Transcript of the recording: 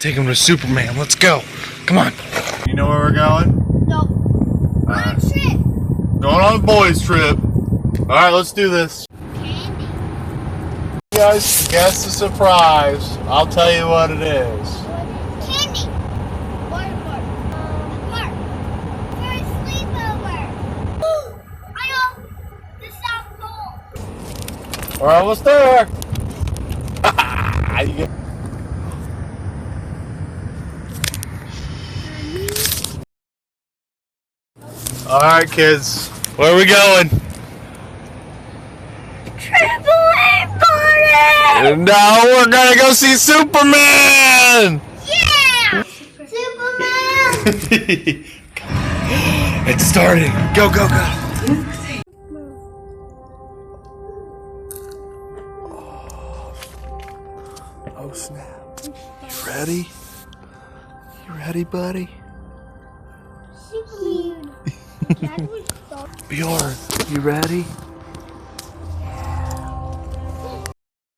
Take him to Superman. Let's go. Come on. You know where we're going? No. Alright. On a trip. Going on a boys' trip. Alright, let's do this. Candy. You guys, guess the surprise. I'll tell you what it is. Candy. Water park. Park. For a sleepover. I know. The South Pole. We're almost there. You get- Alright, kids. Where are we going? Trampoline party. No, we're gonna go see Superman! Yeah. Superman. It's starting. Go, go, go. Oh, snap. You ready? You ready, buddy? Superman. That was so. Bjorn, you ready?